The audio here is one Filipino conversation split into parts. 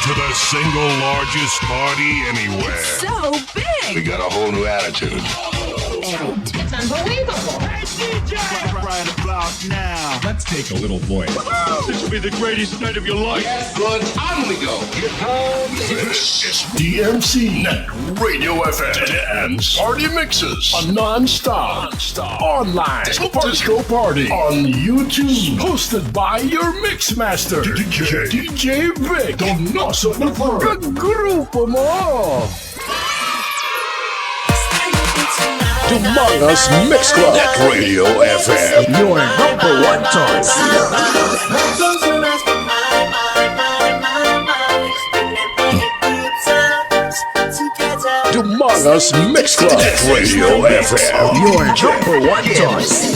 to the single largest party anywhere. It's so big. We got a whole new attitude. It's unbelievable. Hey, DJ! Right about now. Let's take a little voice. This will be the greatest night of your life. Good, on we go. This is DMC Net Radio FM. Dance Party Mixes. A non-stop online disco party on YouTube. Hosted by your mixmaster, DJ Vic. Donoso the third. Grupo mo. Humongous Mix Club. Net Radio FM. Your number one choice. Humongous Mix Club. Net Radio FM. Your number one choice.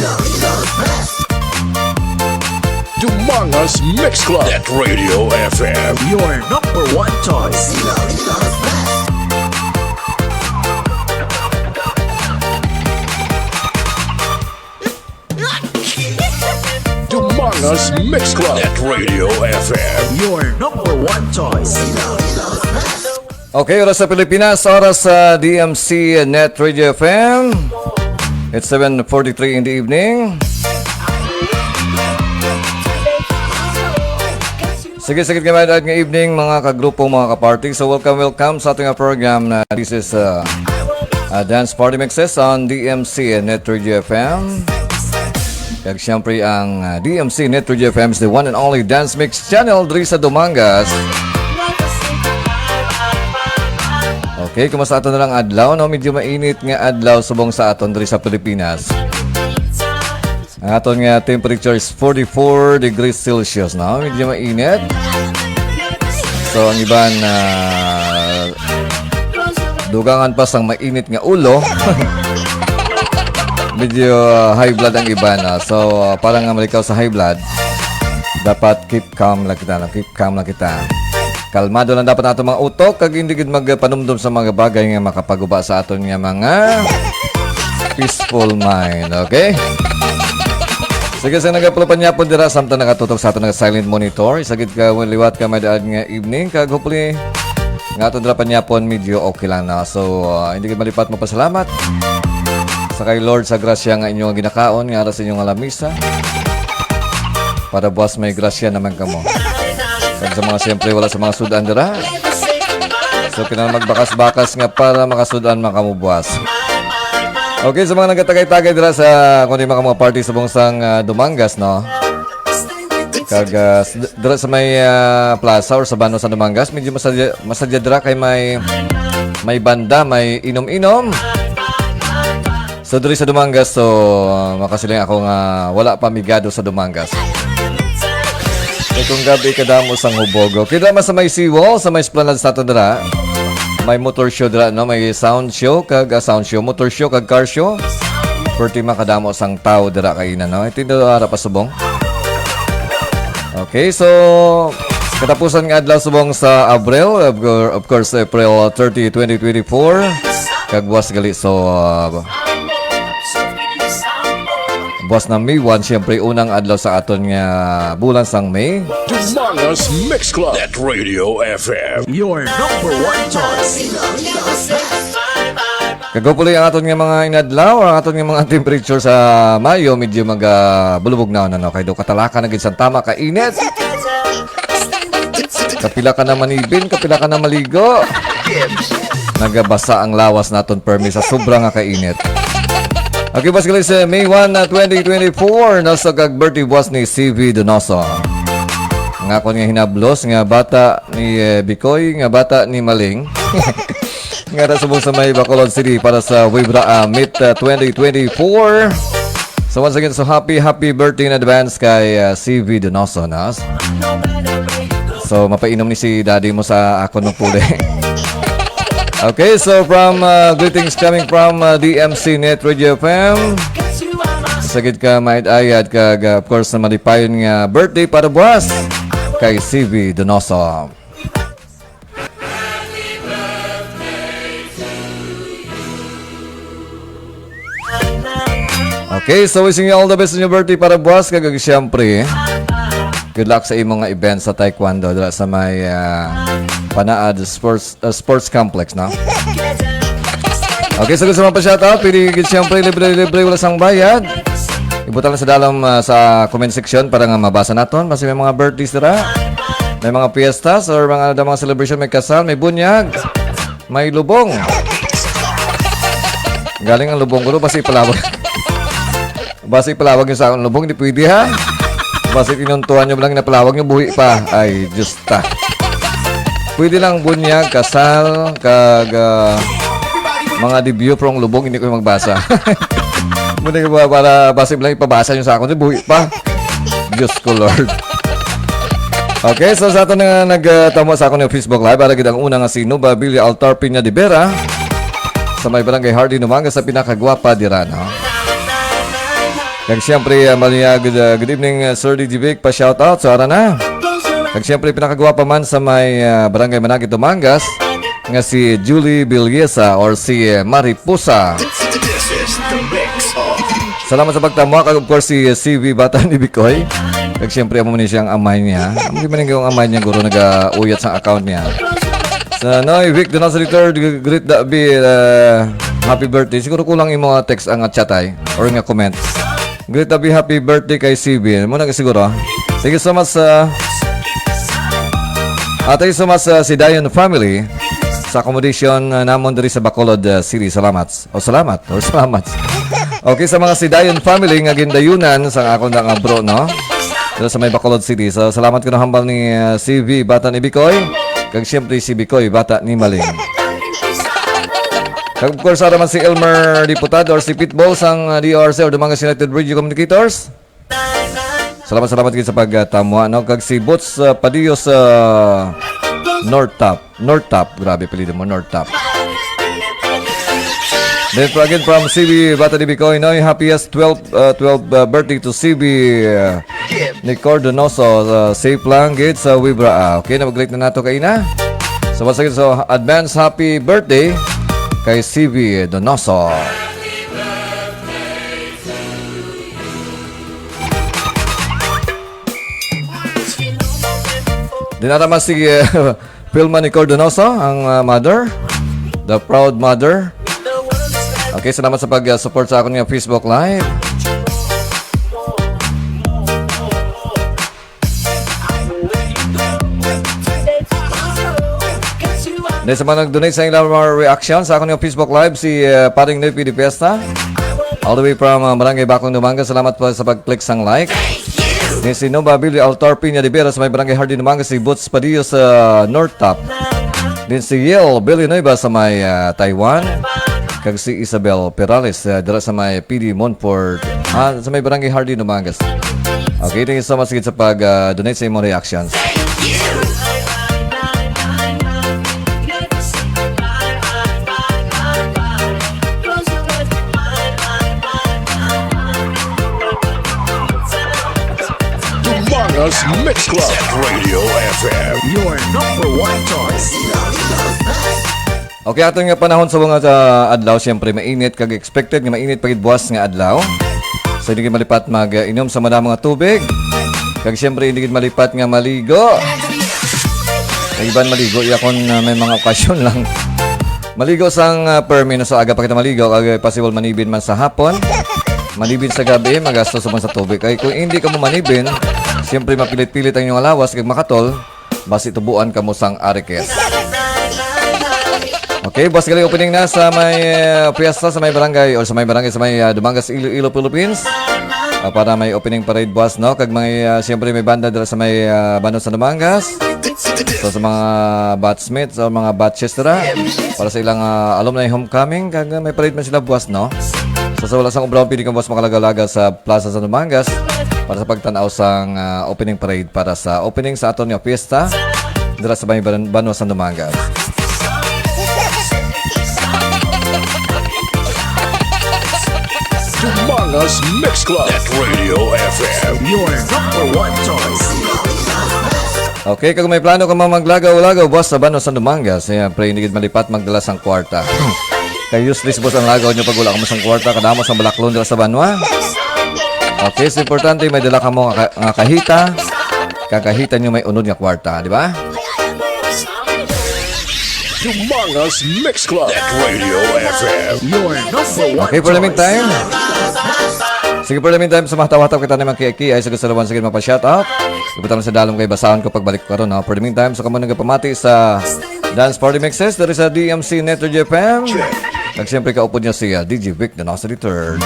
Humongous Mix Club. Net Radio FM. Your number one choice. Humongous Mix Club. Net Radio FM. Your number one choice. Okay, oras sa Pilipinas, oras sa DMC Net Radio FM. It's 7:43 in the evening. Sige nga evening mga kagrupo, mga kaparty. So welcome sa ating program na this is Dance Party Mixes on DMC Net Radio FM. Kaya siyempre ang DMC Net Radio FM is the one and only dance mix channel diri sa Dumangas. Okay, kumusta aton na lang adlaw, no? Medyo mainit nga adlaw subong sa aton diri sa Pilipinas. Ang aton nga temperature is 44 degrees Celsius, no? Medyo mainit. So ang iban dugangan pa sang mainit nga ulo. Medyo high blood ang iba na. So parang malikaw sa high blood, dapat keep calm lang kita. Kalmado lang dapat nato mga utok, kag hindi gid magpanumdum sa mga bagay nga makapaguba sa aton nga mga peaceful mind, okay? Sige, sa nagapulupan niya po dira samtang nakatutok sa aton nga silent monitor, isagid ka liwat ka madaan nga evening, kag hopefully nga aton dira pa niya po medyo okay lang na. So hindi gid malipat mo pasalamat sa kay Lord sa grasya nga inyong ginakaon nga ara sa inyong alamisa. Para buwas may grasya naman kamo. Kaya sa mga siyempre wala sa mga sudan dira. So kinahanglan magbakas-bakas nga para makasudan makamubuwas. Okay, sa mga nagatagay-tagay dira sa kundi mga party sa bungsang Dumangas, no? Kag dira sa may plaza or sa bano sa Dumangas, medyo masadya dira kay may banda, may inom-inom. So diri sa Dumangas, so makasiling ako nga wala pa migado sa Dumangas. Itong gabi kadamo sang hubogo. Kita mas sa may seawall, sa may esplanade sa ato dira. May motor show dira, no? May sound show, motor show, kag car show. Perti makadamo sang tao dira kaina, no? Ito ara pa subong. Okay, so katapusan nga adlaw subong sa Abril, of course April 30, 2024. Kag buwas gali, so buwas na May 1, siyempre unang adlaw sa aton nga bulan sang May. Humongous Mix Club. Net Radio FM. Your number one choice. Kagopuli ang aton nga mga inadlaw, ang aton nga mga temperature sa Mayo, medyo bulubog na ano, kay do katalaka na gid sa tama ka init. Kapila ka na manibin, kapila ka na maligo. Nagabasa ang lawas naton permi sa sobra nga kainit. Okay, pas guys, May 1, 2024, nasa kag-birthday buwas ni CV Donoso. Nga ko nga hinablos, nga bata ni Bikoy, nga bata ni Maling. Nga nasubong sa may Bacolod City para sa Wibra Meet 2024. So once again, so happy birthday in advance kay CV Donoso, no? So mapainom ni si daddy mo sa ako ng puli. Okay, so from greetings coming from DMC Net Radio FM. Sagid ka maid ayad kag of course na malipayon nga birthday para buwas kay CV Donoso. Okay, so wishing you all the best in your birthday para buwas kag siyempre Good luck sa imong nga event sa taekwondo dala sa may Panaad Sports Complex, no? Okay, so gusto mo pa shoutout, pwede siyempre libre-libre wala sang bayad. Ibutan lang sa dalam sa comment section para nga mabasa naton. Kasi may mga birthdays dira, may mga fiestas or mga celebration, may kasal, may bunyag, may lubong. Galing ang lubong ko, basi palawag. Basi palawag nyo sa akong lubong, hindi pwede ha. Basi tinuntuhan nyo lang na palawag nyo, buhi pa. Ay, just ta. Pwede lang bunyag, kasal, mga debut from lubong, hindi ko yung magbasa. Muna ko para basi lang ipabasa nyo sa akong, buhi pa. Diyos ko, Lord. Okay, so sa ato na nagtamo sa akong yung Facebook Live, para kita ang unang sino, Babilia Altar Piña de Vera, sa may barangay Hardy Numanga, sa pinakagwapa dira, no? Kag siyempre, good evening, Sir DJ Vic, pa-shoutout, so ara na. Kag siyempre, pinakagwapa man sa may barangay Managit Dumangas, nga si Julie Bilyesa or si Mariposa. Salamat sa pagtamo. Kag of course si CV Bata ni Bikoy. Kag siyempre amo man siyang amay niya. Hindi man yung amay niya guro nag-uyat sa account niya. Sa Noy Vic Donoso Return, great that be happy birthday. Siguro kulang yung mga text ang chatay or nga comment. Great that be happy birthday kay CV. Muna ka siguro. Thank you so much thank you so much si Dayan family sa accommodation namon diri sa Bacolod City. Salamat. Salamat. Okay, sa mga si Dayan family nga gindayunan sa akong nga bro, no? Dito sa may Bacolod City. So, salamat ko na hambal ni CV Bata ni Bikoy. Kag siyempre si Bikoy Bata ni Maling. Kag of course, araman si Elmer Diputado or si Pitbull sang DRC or Dumangas United Radio Communicators. Salamat kayo sa pagtamwa, no? Kag si Boots Padillo sa North Top, grabe pilihan mo, North Top. Then again from CB Bata di Bikoy, no? Happiest 12th birthday to CB ni Donoso. Safe lang, gate sa Wibra. Okay, na-mag-late na nato kayo na. So once again, so advance happy birthday kay CB Donoso. Dinaraman si Pilma ni Donoso, ang mother, the proud mother. Okay, salamat sa pag-support sa akin ng Facebook Live. Dahil sa mga nag-donate sa ilang mga reaction sa akin ng Facebook Live, si Paring Nepi de Fiesta, all the way from Barangay Bakong Dumanga. Salamat po sa pag-click sang like. Ni si Babilia Altar Piña de Vera sa may barangay Hardy Numanga, si Boots Padillo sa North Top. Din si Yel Villanueva sa may Taiwan. Kag si Isabel Perales dira sa may PD Montfort sa may barangay Hardy Numanga. Okay, thank you so much sa pag-donate sa imong reactions. Mix Club Radio FM, Your number one choice. Okay, ato nga panahon sa mga adlaw, siyempre mainit, kag expected nga mainit pagid buwas nga adlaw. So hindi gid malipat mag-inom sa madamong nga tubig. Kag siyempre hindi gid malipat nga maligo. Kag iban maligo yakon may mga okasyon lang. Maligo sang permino sa aga pa kita maligo, kag possible manibin man sa hapon. Manibin sa gabi, magastos man sa tubig. Kay kung hindi ka mo manibin, siyempre mapilit-pilit ang inyong alawas kag makatol, basi tubuan ka mo sang arikes. Okay, boss, galing opening na sa may fiesta sa may barangay or sa may Dumangas, Iloilo, Philippines. Para may opening parade, boss, no? Kag may siyempre may banda dira sa may Bano sa Dumangas. So sa mga batchmates o mga batches dira para sa ilang alumni homecoming, kag may parade man sila, boss, no? So sa wala sang ubraw, pili kang boss makalagalaga sa Plaza sa Dumangas para sa pagtanaw sang opening parade para sa opening sa aton nga fiesta dira sa may Bano sa Dumangas. Dumangas Mix Club Radio FM, Your number one choice. Okay, kung may plano ka maglagaw-lagaw, boss, sa Bano sa Dumangas, siyempre hindi malipat magdala sang kwarta. Kaya useless, boss, ang lagaw nyo pag wala ka mo sang kwarta, kadamo sang balaklon dira sa Banwa. Okay, so importante may dala ka mo nga kahita, kakahitan nyo may unod nga kwarta, di ba? Humongous Mix Club at Radio FM. Your number one Okay, for the choice. meantime. Sige, for the meantime, sa mga tawataw kita naman kay ay sa gusto naman sige mapa-shoutout. Ibutan sa dalom kay basahan ko pagbalik ko karon. For the meantime, so kamo nagpamati sa Dance Party Mixes dari sa DMC Network FM. At siyempre kaupod niya si DJ Vic Donoso III.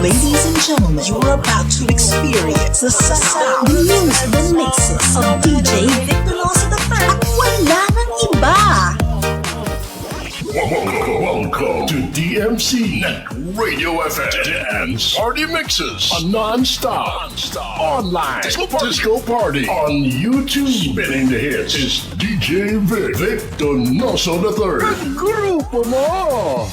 Ladies and gentlemen, you are about to experience the sound, the music, the mixes of DJ Vic Donoso III. At wala nang iba. Welcome to DMC Radio FM Dance Party Mixes, a non-stop online disco party on YouTube. Spinning the hits is DJ Vic Donoso III. Grupo mo!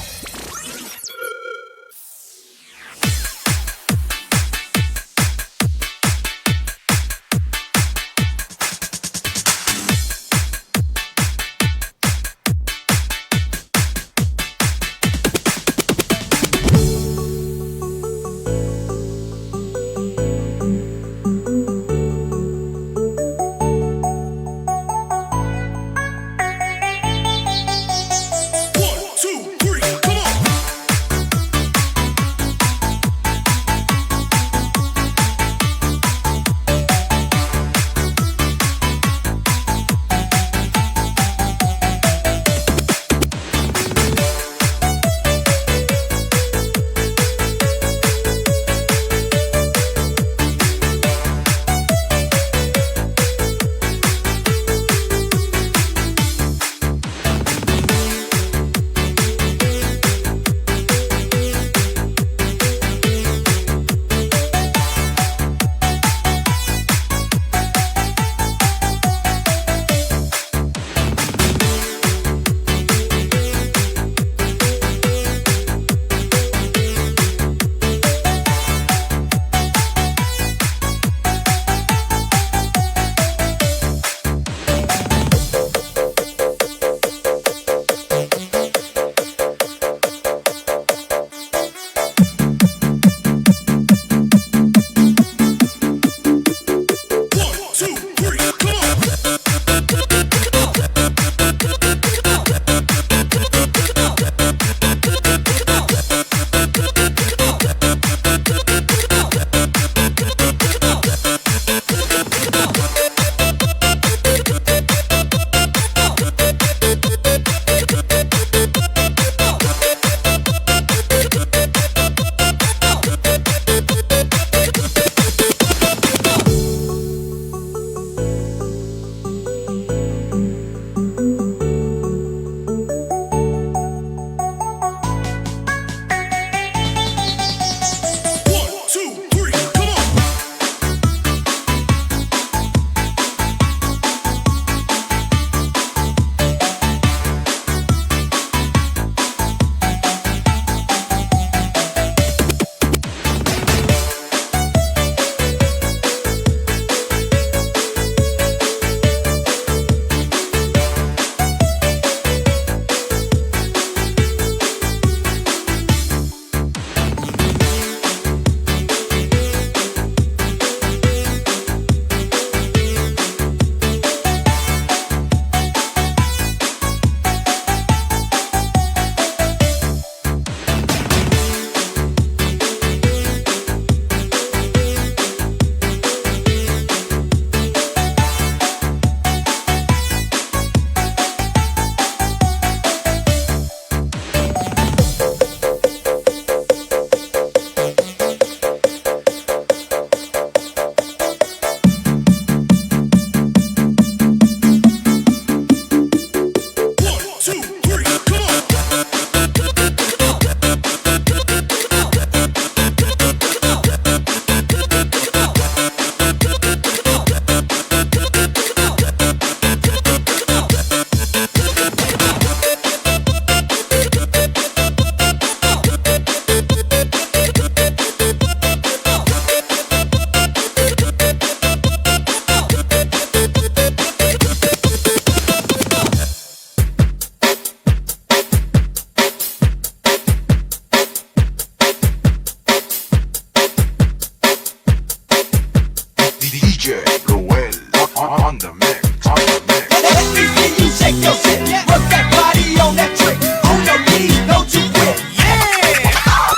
On the mix. Let me see you shake your shit. Work that body on that trick. On your knees, don't you quit. Yeah.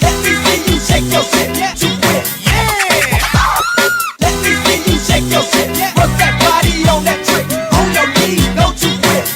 Let me see you shake your shit. You quit. Yeah. Let me see you shake your shit. Work that body on that trick. On your knees, don't you quit.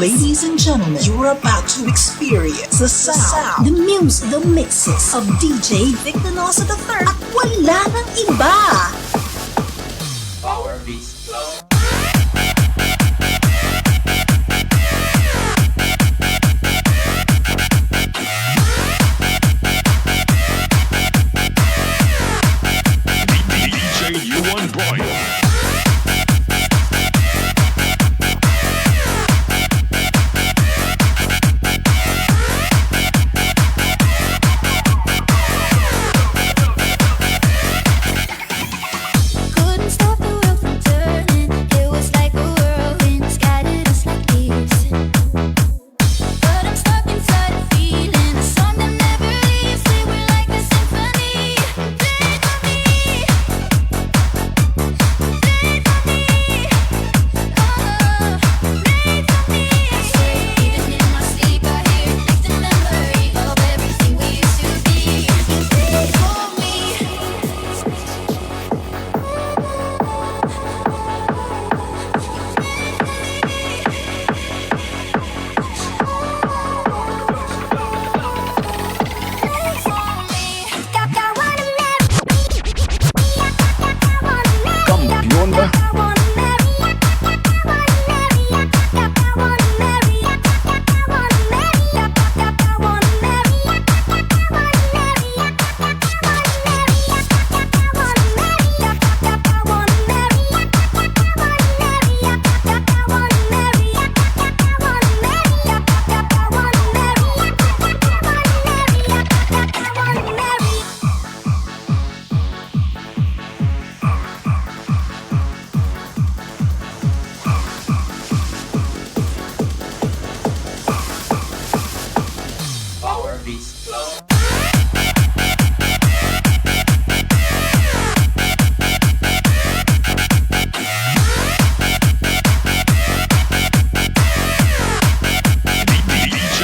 Ladies and gentlemen, you're about to experience the sound, the music, the mixes of DJ Vic Donoso III at wala nang iba. DJ U1 Boy. Couldn't stop the world from turning. It was like a whirlwind, scattered us like leaves. But I'm stuck inside a feeling, a song that never leaves. We were like a symphony. Play for me, play for me, oh, play for me. Even in my sleep, I hear a distant memory of everything we used to be. Play for me. Kampiyon ba?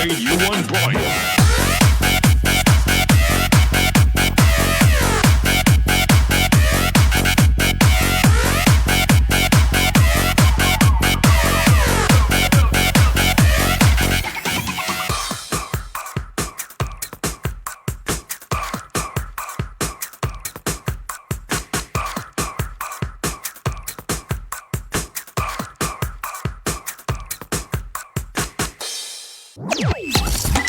DJ U1 Boy.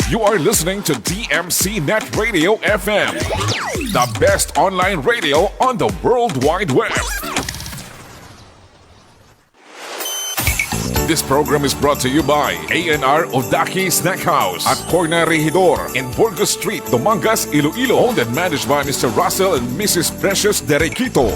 You are listening to DMC Net Radio FM, the best online radio on the World Wide Web. This program is brought to you by A&R Odaki Snack House at Corner Regidor in Burgos Street, Dumangas, Iloilo. Owned and managed by Mr. Russell and Mrs. Precious Derequito.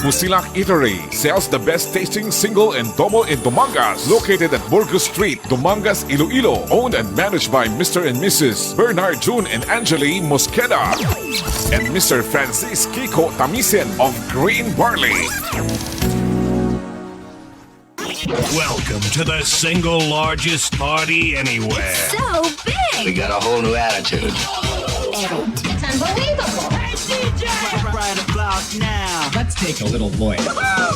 Musilak Eatery sells the best tasting single and double in Dumangas. Located at Burgos Street, Dumangas, Iloilo. Owned and managed by Mr. and Mrs. Bernard June and Angeli Mosqueda. And Mr. Francis Kiko Tamisen of Green Barley. Welcome to the single largest party anywhere. So big. We got a whole new attitude. It's unbelievable. Hey, DJ! Right about now. Let's take a little voice.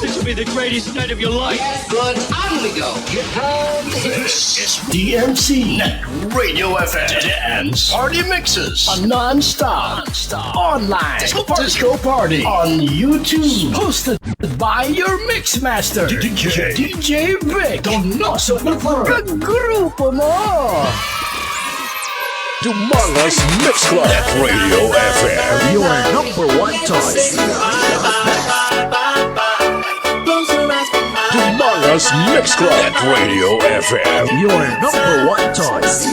This will be the greatest night of your life. Good, on we go. This is DMC Net Radio FM and Party Mixes, a non-stop online disco party on YouTube, hosted by your mixmaster DJ Vic Donoso III. Kagrupo mo! Dumangas Mix Club Net Radio FM, Your number one choice. Dumangas Mix Club Net Radio FM. Your number one choice.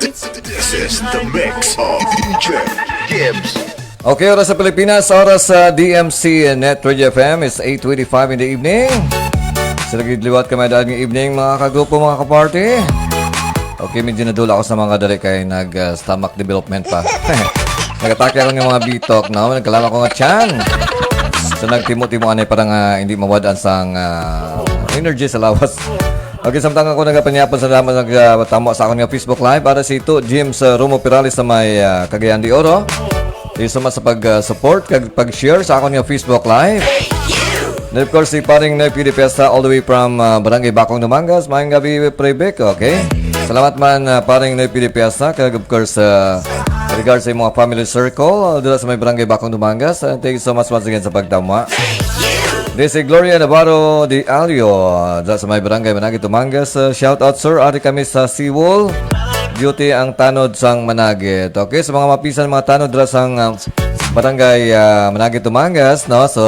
This is the mix of DJ Gibbs. Okay, oras sa Pilipinas, oras sa DMC Net Radio FM is 8:25 in the evening. Sa nagidliwat kami dahil ng evening, mga kagrupo, mga kaparty. Okay, medyo nadula ako sa mga dali kay nag-stomach development pa. Nag-atake ako ng mga bitok, no? Nagkalala ko nga tiyan. So nagtimo-timo anay parang hindi mawadaan sang energy sa lawas. Okay, samtang ako nagapanyapon sa damas nagtamo sa akong Facebook Live para si ito, James Romo Pirales sa may Cagayan de Oro. Isa mas sa pag-support, pag-share sa akong Facebook Live. And of course, si paring Nepidi Pesta all the way from Barangay Bakong Dumangas. Maayong gabi, Prebek, okay? Salamat man, paring Nepidi Pesta. Kaya of course, regards sa mga family circle, dito sa may Barangay Bakong Dumangas. Thank you so much once again sa pagtama. This is Gloria Navarro de Alio, dito sa may Barangay Managi Dumangas. Shout out, sir. Ari kami sa Seawall. Duty ang tanod sang Managit. Okay, sa mga mapisan mga tanod dito sang Barangay Managit Dumangas, no? So,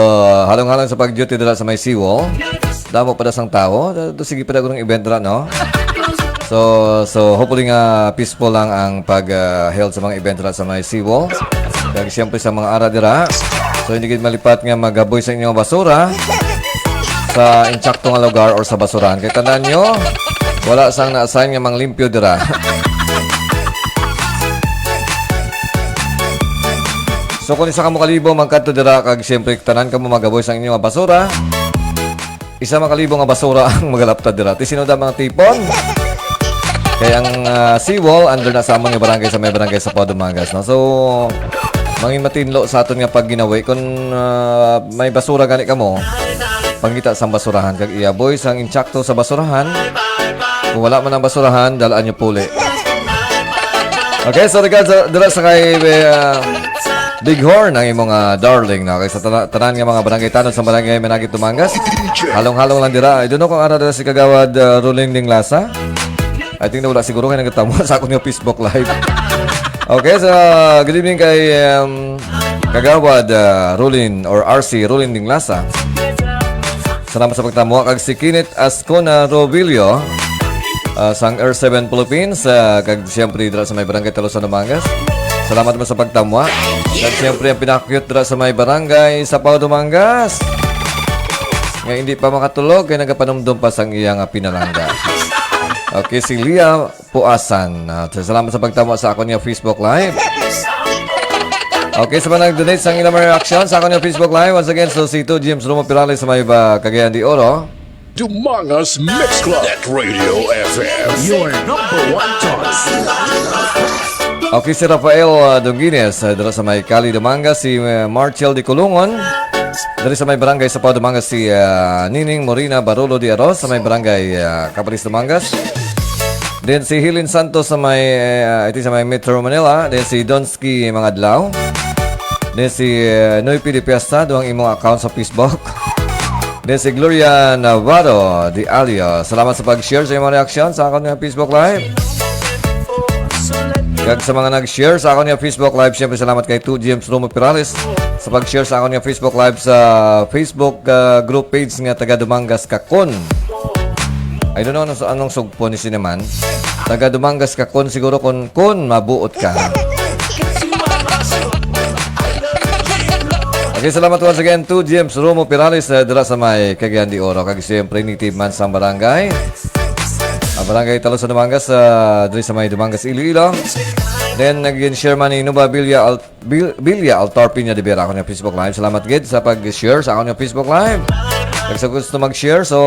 halong-halong sa pag-duty dito sa may Seawall. Damo pa sang tao. Sige pa ng event dito, no? So hopefully nga peaceful lang ang pag-held sa mga event dito sa may Seawall. Kaya siyempre sa mga ara dira. So, hindi kayo malipat nga mag-aboy sa inyong basura sa insaktong lugar or sa basurahan. Kaya tandaan nyo, wala sang na-assign nga mang limpyo dira. So kung isa ka mo kalibo magkadto dira kag siyempre tanan ka mo magaboy sa inyong basura. Isa makalibo nga basura ang magalaptad dira. Ti sino da mga tipon? Kaya ang Seawall under na sa among barangay sa may barangay sa Dumangas, no. So mangin matinlo sa aton nga pag ginawi kung may basura gani ka mo. Pangita sa basurahan kag iaboy sang insakto sa basurahan. Kung wala man ang basurahan, dalaan nyo puli. Okay, so regards dira sa kay Big Horn ang imong darling na kaysa tanan nga mga barangay tanod sa barangay Managit Dumangas. Halong-halong lang dira. I don't know kung ara dira si kagawad Rolling Ding Lasa. I think na wala siguro kay nagtamo sa akong Facebook live. Okay, so good evening kay kagawad Rolling or RC Rolling Ding Lasa. Salamat sa pagtamo kag si Kinit Ascona Robilio sang R7 Philippines kag siyempre dira sa may barangay Talosan Dumangas. Salamat mo sa pagtamwa. At siyempre ang pinaka-cute dira sa may barangay sa Dumangas. Nga hindi pa makatulog kaya nagapanumdum pa sang iyang pinalangga. Okay, si Lia Puasan. Salamat sa pagtamwa sa ako niya Facebook Live. Okay, sa mga nag-donate sa ilang reaction sa ako niya Facebook Live. Once again, so si James Romo Pirales sa may Cagayan de Oro. Dumangas Mix Club. Net Radio FM. Your number one choice. Okay, si Rafael Donguines dala sa may Cali Dumangas, si Marchel de Culungon dala sa may barangay sa Dumangas, si Nining Morina Barolo de Aros sa may barangay Capalis Dumangas. Then si Hilin Santos sa may ito sa may Metro Manila. Then si Donski Mangadlaw. Then si Noypi de Piesta doang imong account sa Facebook. Then si Gloria Navarro de Alio. Salamat sa pag-share sa imong reaction sa akong Facebook Live. Kag sa mga nag-share sa akong Facebook Live, siyempre salamat kay James Romo Pirales sa pag-share sa akong Facebook Live sa Facebook group page nga taga Dumangas Kakon. I don't know anong sugpo ni Sineman. Taga Dumangas Kakon siguro kun mabuot ka. Okay, salamat once again to James Romo Pirales dala sa may Cagayan de Oro. Kag siyempre native man sa barangay. Barangay Talosan Dumangas diri sa may Dumangas Iloilo. Then naging share man ni Nuba Bilya Altar Piña de Vera ako ng Facebook Live. Salamat gid sa pag-share sa ako ng Facebook Live. Kung sa gusto mag-share, so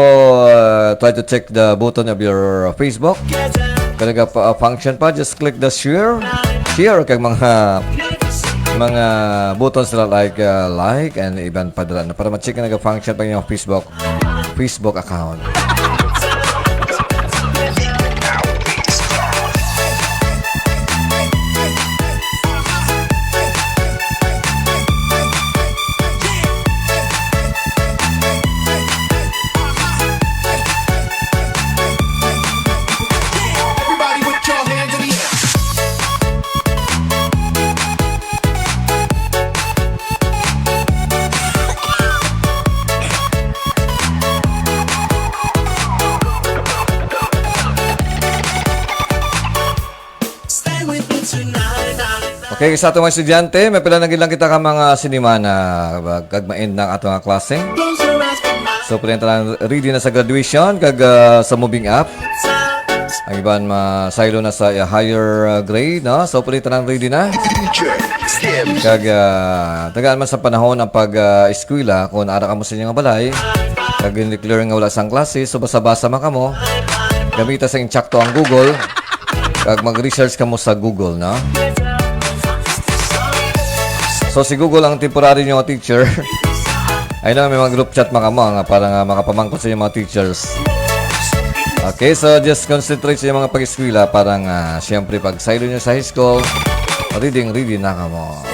try to check the button of your Facebook. Kung nag-function pa, just click the share. Share kag mga buttons na like and iban pa dala para ma-check na nag-function pa yung Facebook account. Okay, sa atong mga estudyante, may pila nagilang kita ka mga sinima na kag-ma-end ng atong mga klase. So, pala lang ready na sa graduation, kag sa moving up. Ang iban ma-silo na sa higher grade, no? So, pala lang ready na. Kag tagaan man sa panahon ang pag-eskwela, kung ara ka mo sa inyong balay, kag in-declare nga wala sang klase, so basa-basa man ka mo. Gamita sa insakto ang Google, kag mag-research ka mo sa Google, no? So si Google ang temporary nyo teacher. Ayun na, may mga group chat mga mo nga para nga makapamangkot sa inyong mga teachers. Okay, so just concentrate sa inyong mga pag-eskwela para nga siyempre pag silo nyo sa high school, reading na ka mo.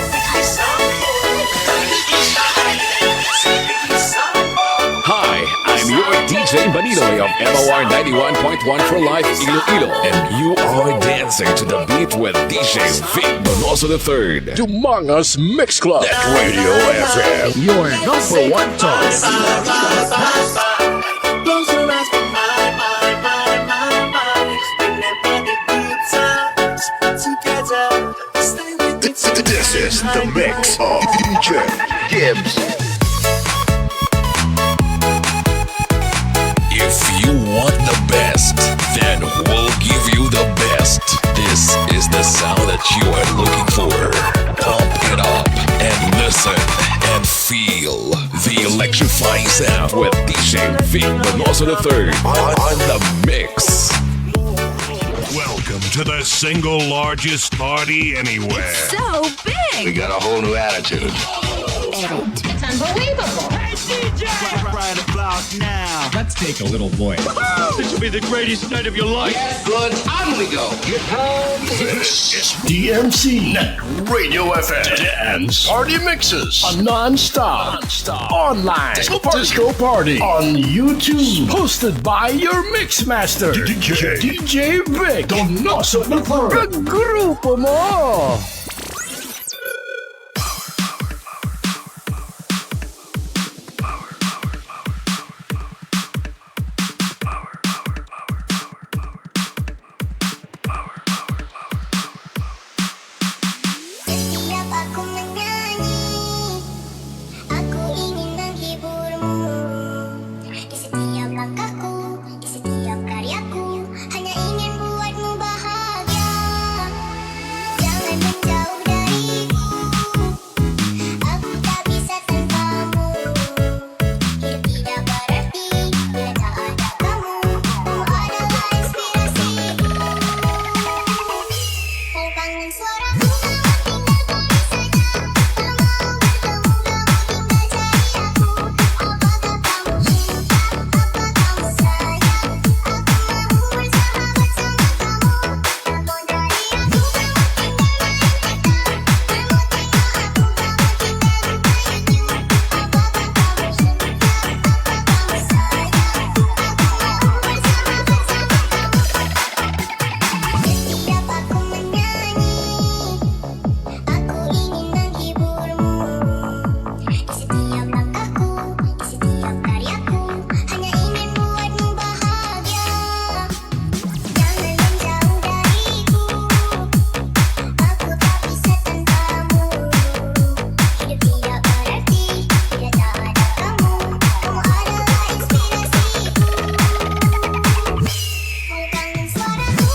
Hi, I'm your DJ Maninoy of MOR 91.1 for Life Iloilo, and you are dancing to the beat with DJ Vic Donoso III. Humongous Mix Club at Radio FM. Your number one choice. This is the mix of DJ Gibbs. If you want the best, then we'll give you the best. This is the sound that you are looking for. Pump it up and listen and feel the electrifying sound with DJ Vic Donoso III on the mix. Welcome to the single largest party anywhere. So We big. got a whole new attitude. It's unbelievable. Right about now. Let's take a little voice. This will be the greatest night of your life. Get good, on we go. This is DMC Radio FM and Party Mixes, a non-stop online disco party on YouTube, hosted by your mixmaster DJ Vic Donoso III. Grupo mo. Setiap aku menyanyi, aku ingin menghiburmu. Di setiap langkahku, di setiap karyaku, hanya ingin buatmu bahagia. Jangan menjauh dariku, aku tak bisa tanpamu. Hidup tidak berarti bila tak ada kamu. Kamu adalah inspirasiku. Ku kangen suaramu. Setiap aku menyanyi, aku ingin menghiburmu. Di setiap langkahku, di setiap karyaku, hanya ingin buatmu bahagia. Jangan menjauh dariku, aku tak bisa tanpamu. Hidup tidak berarti bila tak ada kamu. Kamu adalah inspirasiku. Ku kangen suaramu.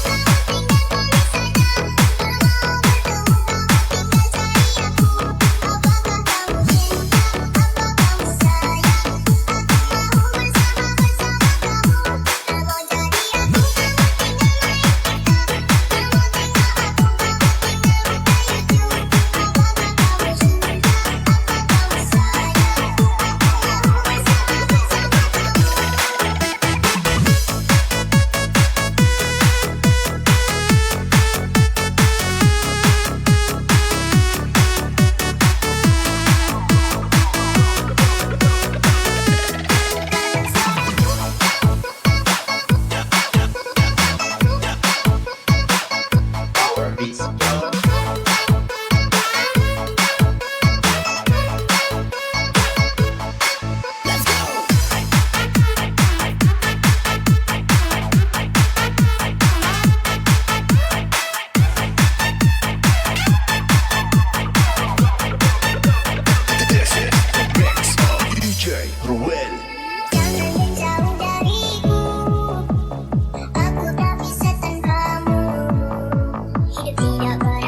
This is the mix of DJ Ruel. Jangan menjauh dariku, aku tak bisa tanpamu. Hidup tidak berarti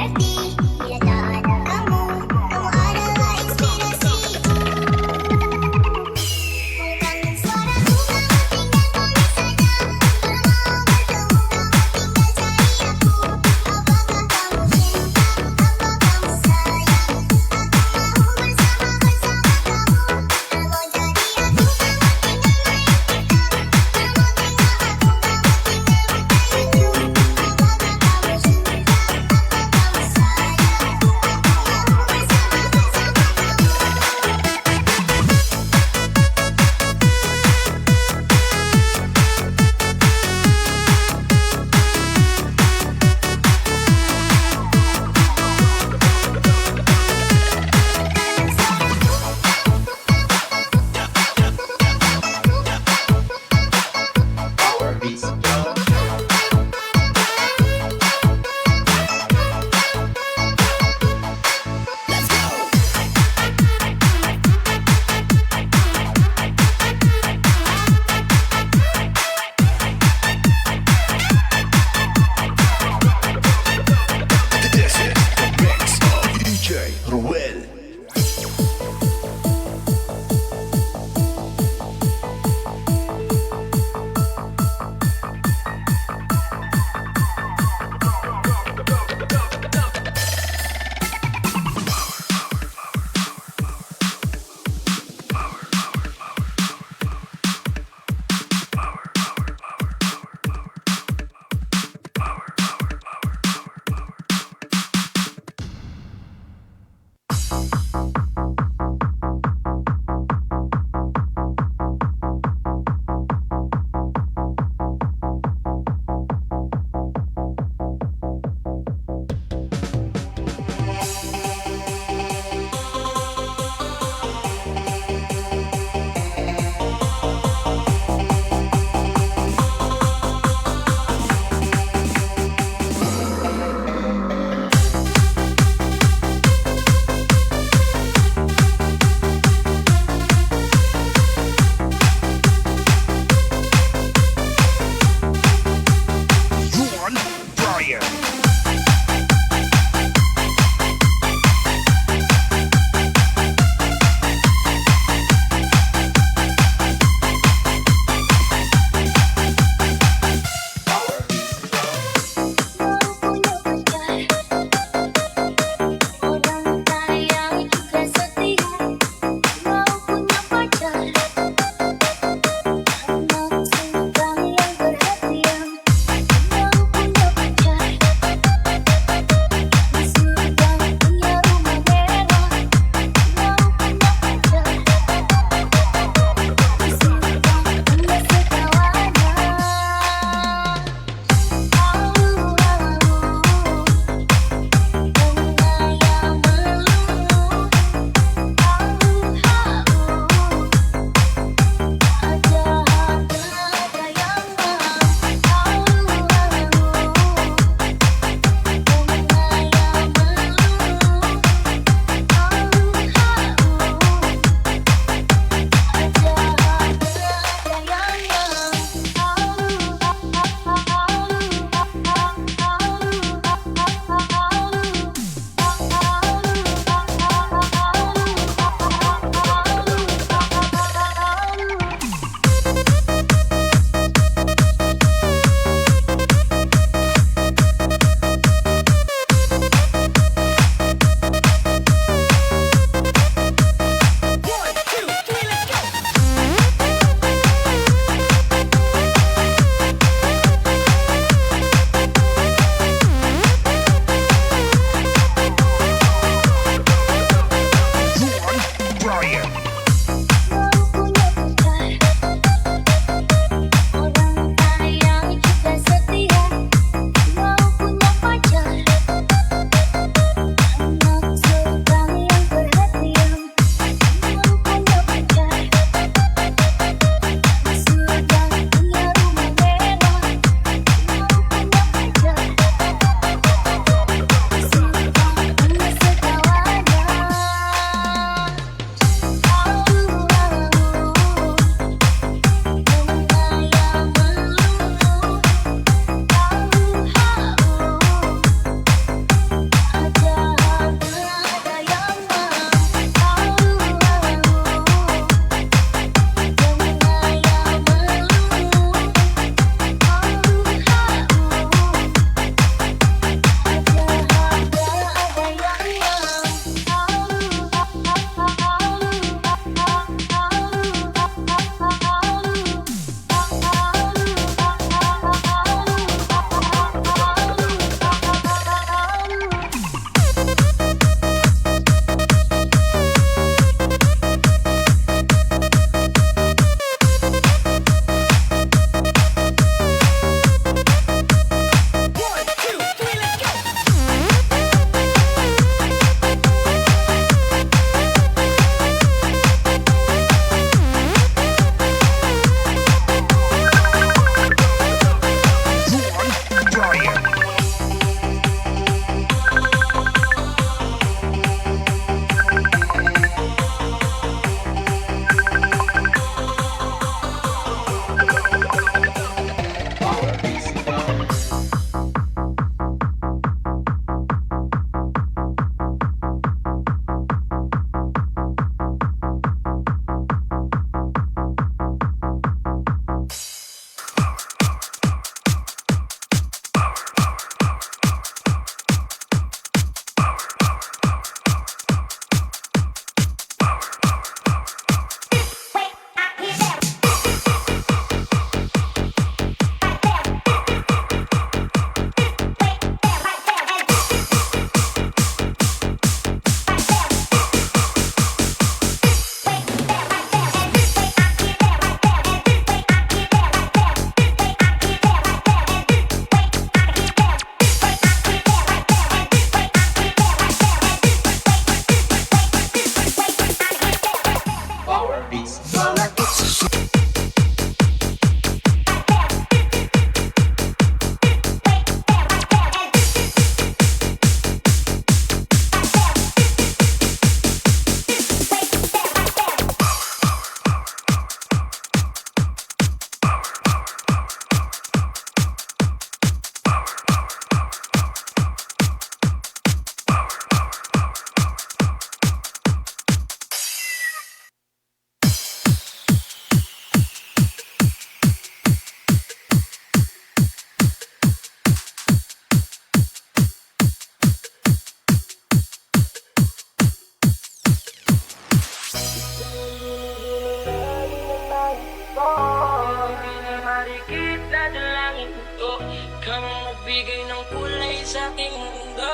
Ikaw ang nagbigay ng kulay sa aking mundo.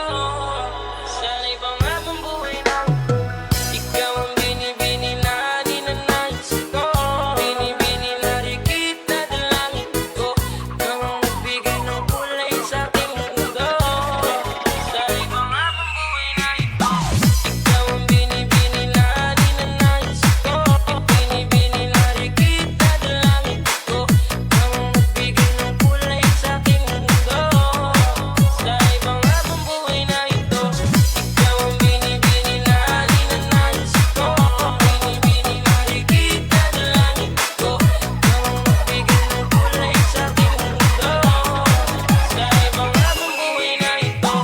Sana'y pangabang buhay na ikaw ang binibini na ninanais ko. Binibini na rikit na dalangin ko. Ikaw ang nagbigay ng kulay sa aking mundo. Sana'y pangabang buhay na ito. Ikaw ang binibini na ninanais ko. Binibini na rikit na dalangin ko. Ikaw ang nagbigay ng kulay sa aking mundo. Sana'y pangabang buhay na ito. Ikaw ang binibini na ninanais ko. Binibini na rikit na dalangin ko. Ikaw ang nagbigay ng kulay sa aking mundo. Sana'y pangabang buhay na ito.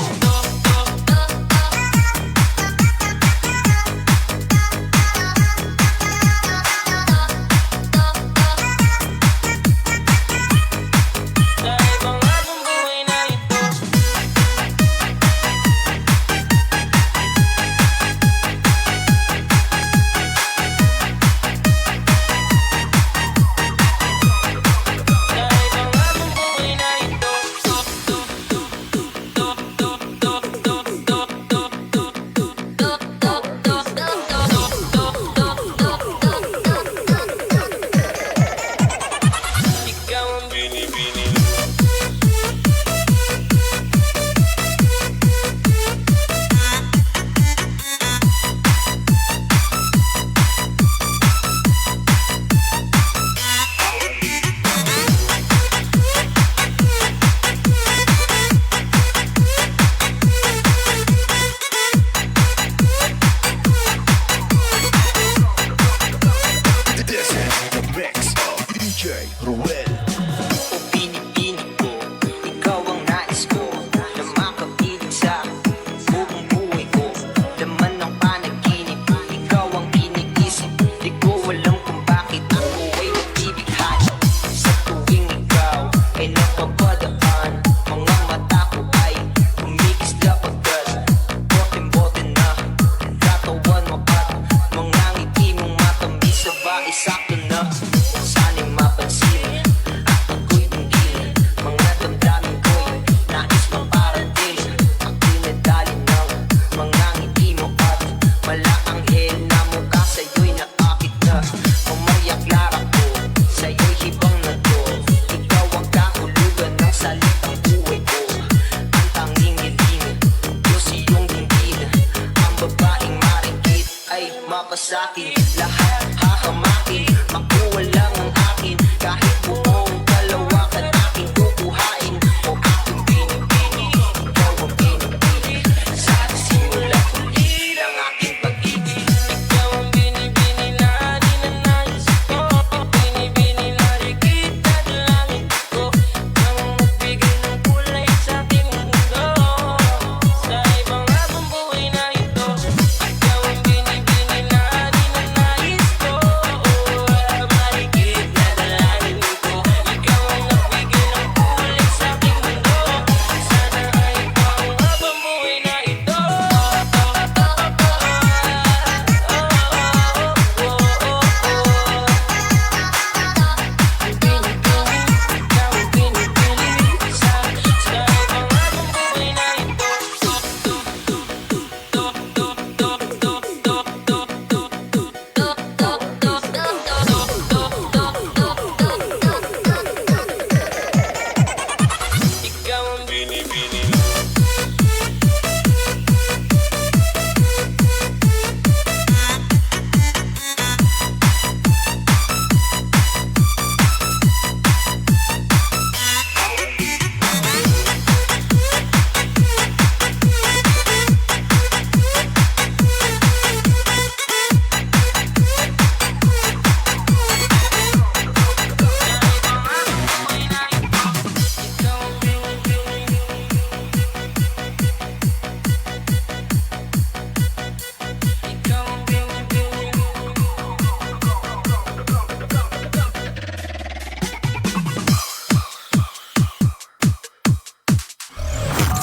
Sana'y pangabang buhay na ito. Sana'y pangabang buhay na ito. Ikaw ang binibini. This is the mix of DJ Ruel. O pinipili ko, ikaw ang nais ko na makapiling sa buong buhay ko. Laman ng panaginip, ikaw ang iniisip. Di ko alam kung bakit ako ay nabibighani. Sa tuwing ikaw ay napapadaan, mga mata ko ay kumikisla agad. Bote-bote na katawan mo at mga ngiti mong matamis sa bahay sakto na. Sana'y mapansin at ako'y tingin. Mga damdamin ko'y nais maparating. Ang pinadali ng mga ngiti mo at malaanghel na mukha sa'yo'y naakit na. Mamaya klara ko, sa'yo'y hibang na to. Ikaw ang kahulugan ng salitang buhay ko. Ang tanging hiling, Diyos iyong dinggin. Ang babaeng marikit ay mapasakin. Lahat hahamakin, makuha lang ang akin. Kahit buong kalawakan aking kukuhain. O aking binibini, ikaw ang binibini. Sa simula't huli ng aking pag-ibig. Ikaw ang binibini na ninanais ko. Binibini na rikit na dalangin ko. Ikaw ang nagbigay ng kulay sa aking mundo. Sana'y pangabang buhay na ito. Ikaw ang binibini na ninanais ko. Marikit na dalangin ko. Ikaw ang nagbigay ng kulay sa aking mundo. Sana'y pangabang buhay na ito. Ikaw ang binibini.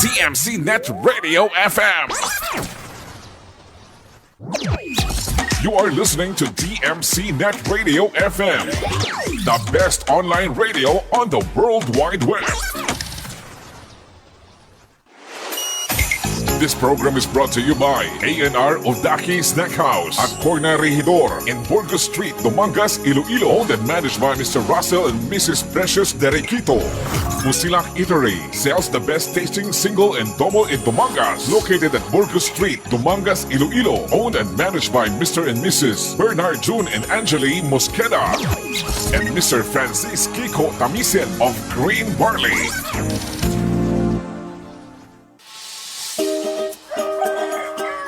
DMC Net Radio FM. You are listening to DMC Net Radio FM, the best online radio on the World Wide Web. This program is brought to you by A&R Odaki Snack House at Corner Regidor in Burgos Street, Dumangas, Iloilo. Owned and managed by Mr. Russell and Mrs. Precious Derequito. Musilak Eatery sells the best tasting single and double in Dumangas. Located at Burgos Street, Dumangas, Iloilo. Owned and managed by Mr. and Mrs. Bernard June and Angeli Mosqueda. And Mr. Francis Kiko Tamisen of Green Barley.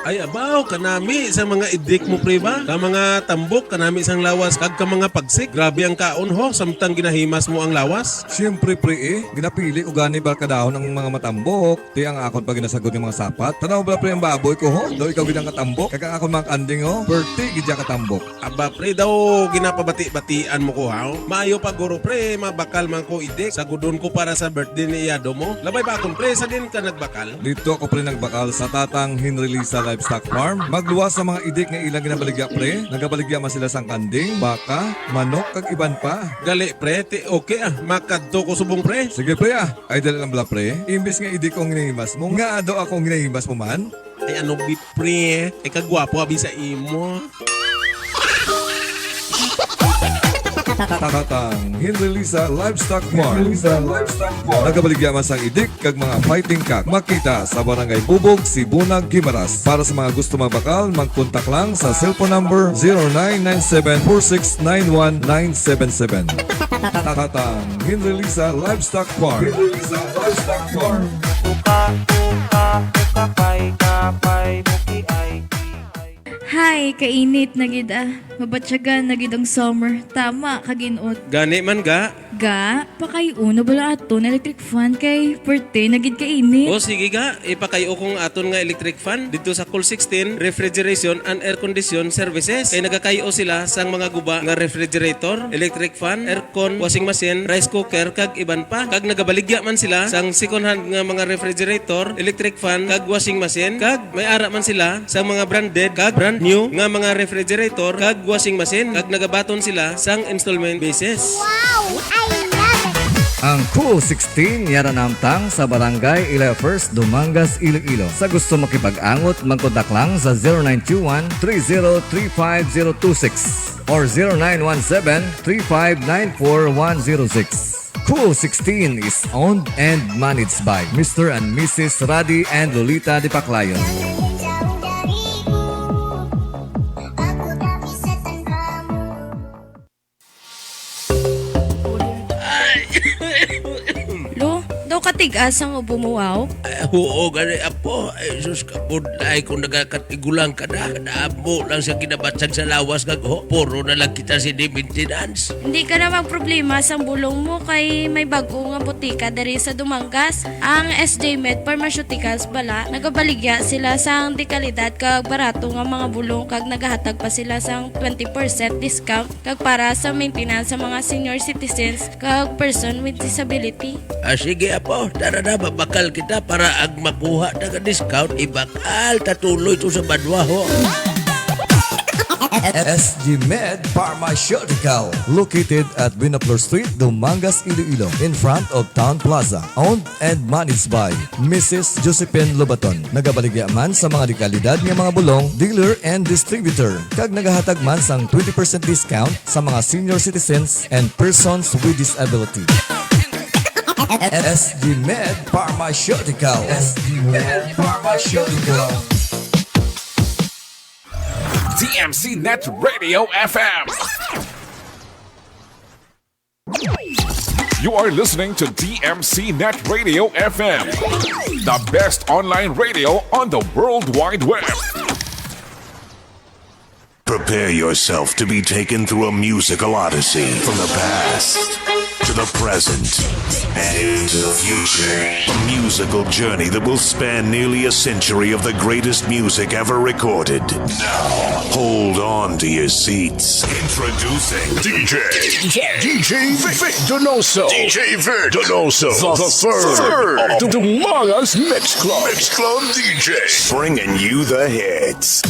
Ay abaw kanami sa mga idik mo pre ba? Ka mga tambok kanami sang lawas kag ka mga pagsik. Grabe ang kaon ho samtang ginahimas mo ang lawas. Siyempre pre ginapili o gani ba kadahon ng mga matambok. Ti ang akon pag ginasagot ng mga sapat. Tanaw ba pre ang baboy ko ho? Daw ikaw gidang katambok. Kag akon mga kanding ho. Berti gidya katambok. Aba pre daw ginapabati-batian mo ko ha. Maayo pa guro pre mabakal man ko idik. Sagudon ko para sa birthday ni Iyado mo. Labay ba akon pre sa din ka nagbakal? Dito ako pre nagbakal sa tatang Hinrelisa Livestock Farm. Magluwas sa mga idik nga ilang ginabaligya pre. Nagabaligya man sila sang kanding, baka, manok kag iban pa. Gali pre, okay makadto ko subong pre. Sige pre ay dali lang bala pre. Imbis nga idik kong ginahimas mo, nga ado akong ginahimas mo man. Ay ano bi pre, ay kagwapo abi sa imo. Tatang Hinrelisa Livestock Farm. Nagabaligya man sang idik kag mga fighting cock. Makita sa Barangay Bubog, Sibunag, Gimaras. Para sa mga gusto magbakal, magkontak lang sa cellphone number 0997-4691-977. Tatang Hinrelisa Livestock Farm. Hi, kainit na gid ah. Mabatyagan na gid ang summer. Tama, kaginot. Gani man ga. Ga, pakayuno bala ato na electric fan kay birthday na gid kainit. O sige ga, ipakayo kong aton nga electric fan dito sa Cool 16 Refrigeration and Air Condition Services. Kay nagakayo sila sang mga guba nga refrigerator, electric fan, aircon, washing machine, rice cooker kag iban pa. Kag nagabaligya man sila sang second hand nga mga refrigerator, electric fan kag washing machine. Kag may ara man sila sa mga branded kag brand new nga mga refrigerator kag washing machine. Kag nagabaton sila sang installment basis. Wow! I love it! Ang Cool 16 yara namtang sa Barangay 11 Dumangas, Iloilo. Sa gusto makipag-angot, magkontak lang sa 0921-3035-026 or 0917-3594-106. Cool 16 is owned and managed by Mr. and Mrs. Radi and Lolita de Paclayon. Lo, daw katigas ang bumuwaw. Oo, gani apo. Ay, sus kapudlay kung nagakatigulang ka na. Naamo lang siya kinabatsag sa lawas kag ho. Puro na lang kita si maintenance. Hindi ka na magproblema sa bulong mo kay may bago nga butika diri sa Dumangas. Ang SJ Med Pharmaceuticals bala, nagabaligya sila sang dekalidad kag barato nga mga bulong kag nagahatag pa sila sang 20% discount kag para sa maintenance sa mga senior citizens kag person with disability. Sige apo, tara na babakal kita para ag makuha na discount. Ibakal, tatuloy to sa badwa ho. SG Med Pharmaceutical, located at 24 Street, Dumangas, Iloilo, in front of Town Plaza. Owned and managed by Mrs. Josephine Lobaton. Nagabaligya man sa mga dekalidad ng mga bulong, dealer and distributor. Kag nagahatag man sang 20% discount sa mga senior citizens and persons with disability. SG Med Pharmaceutical. SG Med Pharmaceutical. DMC Net Radio FM. You are listening to DMC Net Radio FM, the best online radio on the World Wide Web. Prepare yourself to be taken through a musical odyssey from the past to the present and into the future. A musical journey that will span nearly a century of the greatest music ever recorded. Now, hold on to your seats. Introducing DJ Vic Donoso. DJ Vic Donoso. The third of the Dumangas Mix Club. Mix Club DJ. bringing you the hits.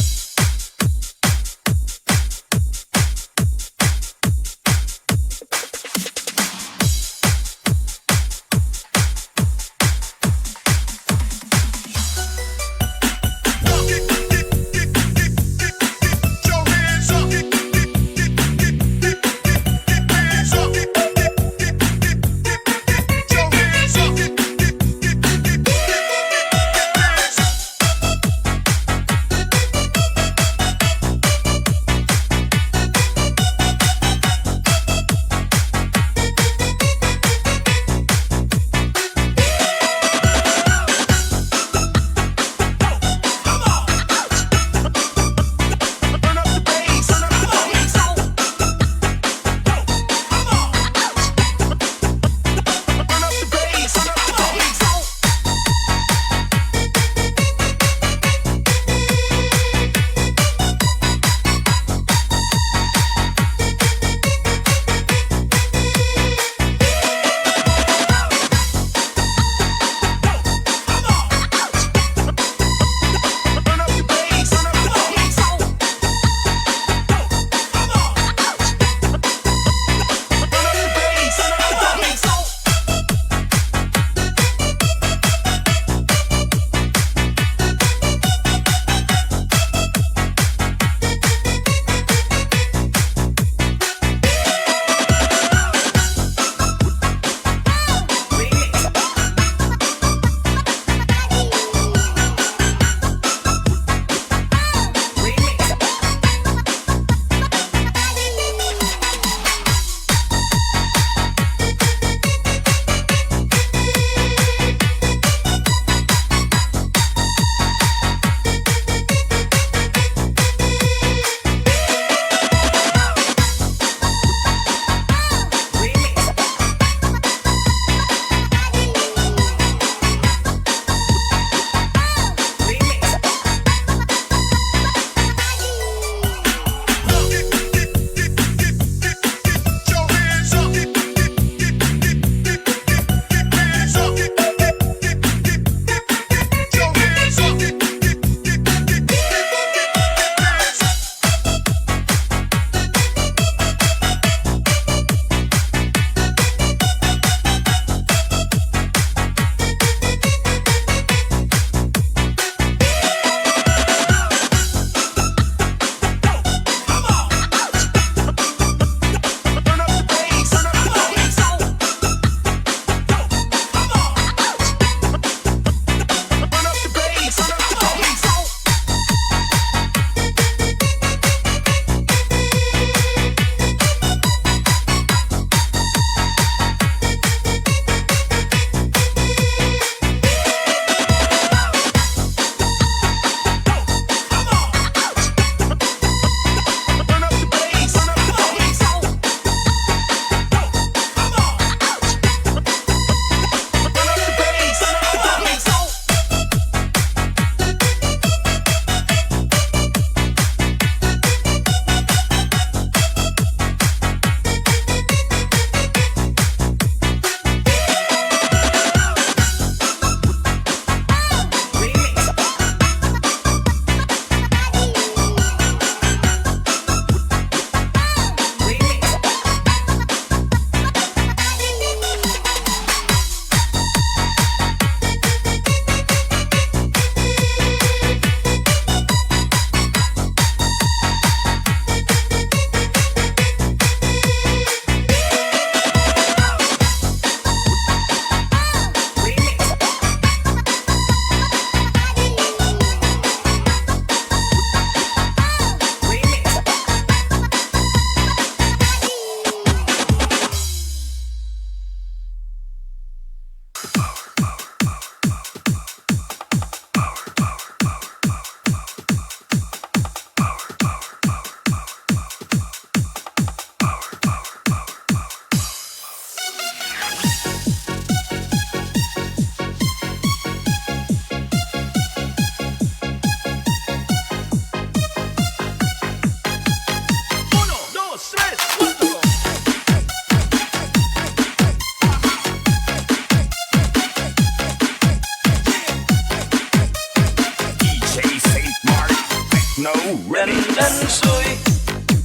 techno remix. Dandansoy,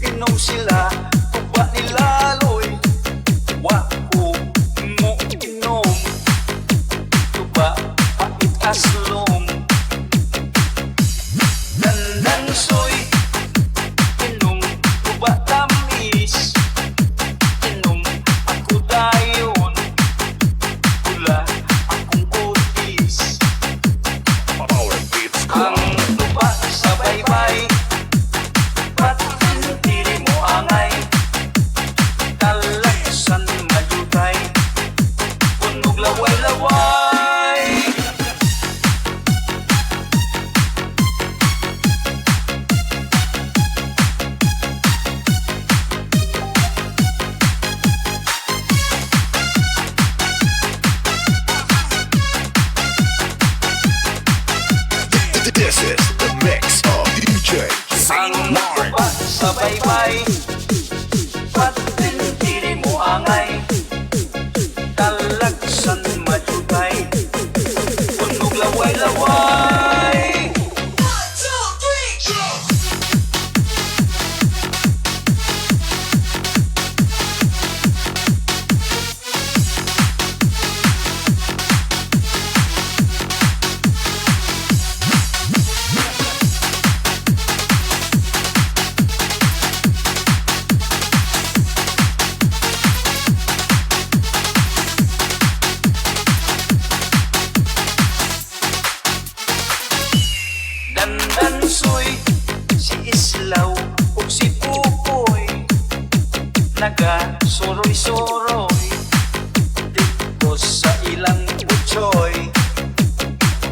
inom sila, tuba nila loy. Wako mo inom, tuba pait aslom. Dandansoy, inom tuba tamis. Inom ako dayon, pula akong kutis. Power beats Ang tuba sa baybay, ba't hindi mo angay? Talagsan mayutay, punog laway-laway. This is the mix of DJ Ang tuba sa baybay, ba't hindi mo angay? Talagsan mayutay, punog laway-laway. Dandansoy, si Islaw o si Pupoy, naga-soroy-soroy dito sa ilang butsoy.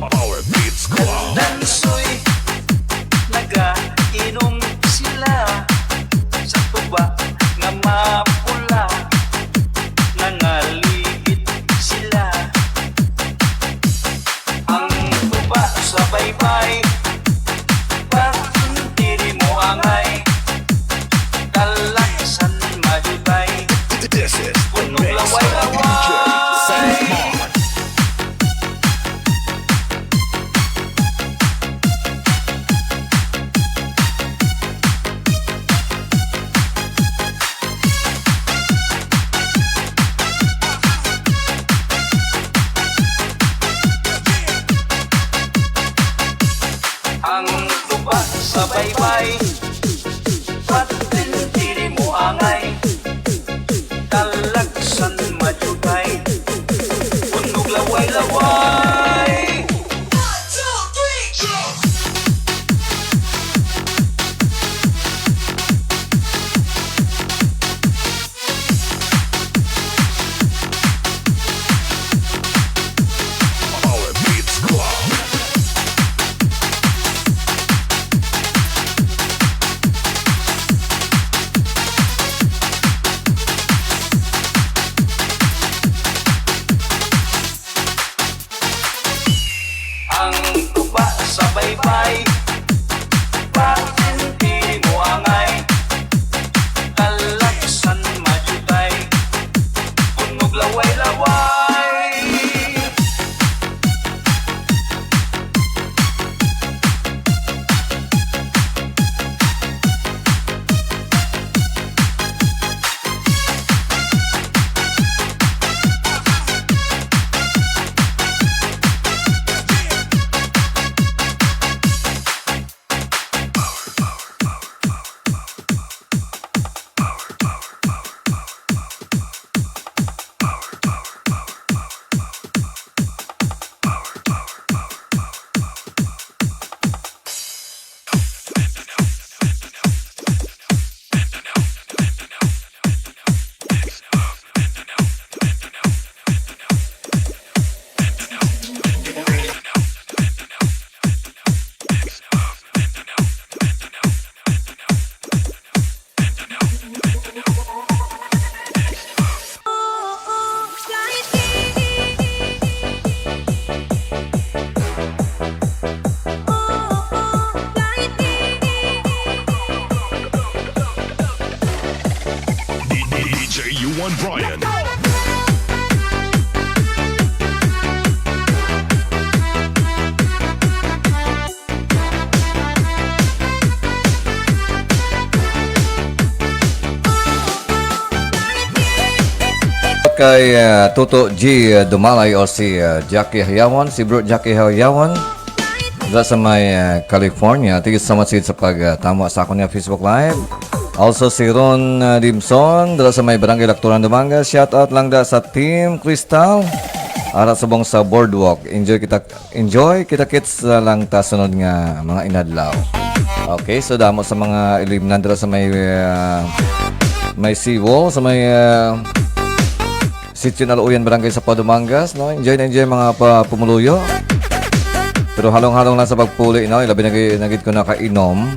Power beats club. Dandansoy, naga-inom sila sa tuba nga mapula, nangaligid sila. Ang tuba sa baybay, ba't hindi mo angay? Talagsan mayutay, This is the punog mix of DJ laway-laway. Sandmon. Ang tuba sa baybay, ba't hindi mo angay? Talagsan mayutay, punog laway-laway. Power beats club. Ang tuba sa baybay, ba't hindi mo angay? Talagsan mayutay, punog laway-laway. DJ Brian. out kay Toto G. Dumalay o si Jackie Hayawan, si Bro Jackie Hayawan. Dito sa may California. Thank you so much sa pagtamo sa ako niya Facebook Live. Also si Ron Dimson, dito sa may Barangay Lacturan, Dumangas. Shout out lang da sa Team Crystal. Ara subong sa boardwalk. Enjoy kita kits lang ta sunod nga mga inadlaw. Okay, so damo sa mga ilimnan dito sa may seawall, sa may Sitio Naluyan Barangay sa Padumangas, no? Enjoy mga pumuluyo. Pero halong-halong lang sa pagpuli, no? Ilabi nagid ko na kainom.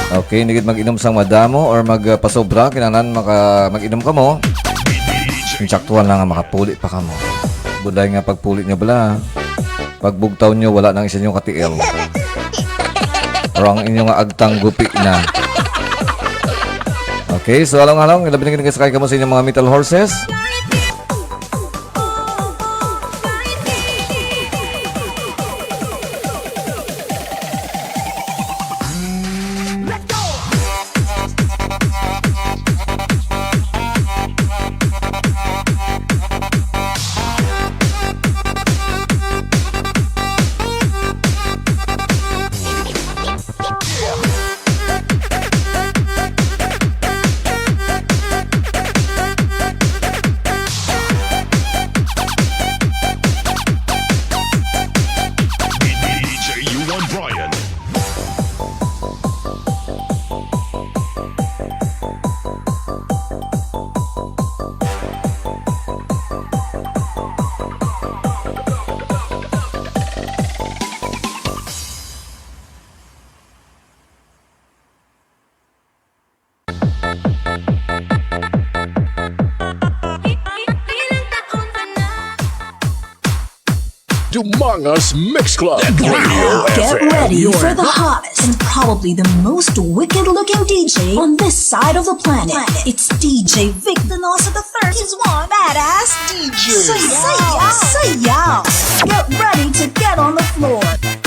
Okay, nagid mag-inom sang madamo or magpasobra, kinahanglan mag-inom ka mo. Insaktuhan lang nga makapuli pa ka mo. Buday nga pagpuli nyo bala. Pagbugtaw nyo, wala nang isa nyo katiil. Or ang inyong agtang gupi na. Okay, so halong-halong, ilabi na kinakasakay ka mo sa inyong mga metal horses. Dumangas Mix Club. Get ready for the hottest and probably the most wicked-looking DJ on this side of the planet. It's DJ Vic Donoso the Third. He's one badass DJ. Say y'all. Get ready to get on the floor.